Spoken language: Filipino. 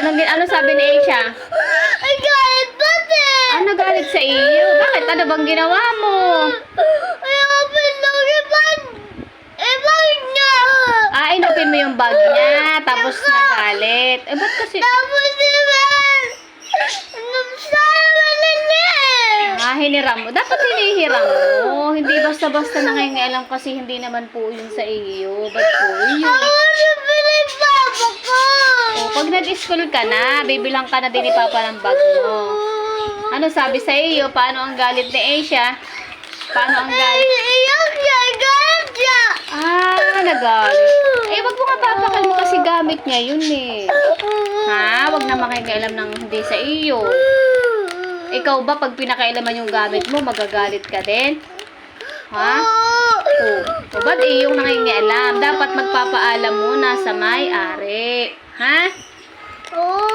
Ano sabi ni Aisha? Ay, galit pati! Ano galit sa iyo? Bakit? Ano bang ginawa mo? Ay, open lang ibang niya! Inopin mo yung bag niya, tapos nagalit. Ba't kasi... Tapos naman, nagsama na niya eh! Hiniram mo. Dapat hinihiram mo. Hindi basta-basta nangingialam kasi hindi naman po yun sa iyo. Ba't po yun? Ako na pinagpapa ko! Pag nag-school ka na, bibilang ka na din ni Papa ng bag mo. Ano sabi sa iyo? Paano ang galit ni Aisha? Paano ang galit? Iyak siya, galit siya! Nagalit. Wag mo nga papakalmo kasi gamit niya yun eh. Wag na makikialam ng hindi sa iyo. Ikaw ba, pag pinakailaman yung gamit mo, magagalit ka din? Ba't yung nangingialam? Dapat magpapaalam muna sa may-ari. Oo.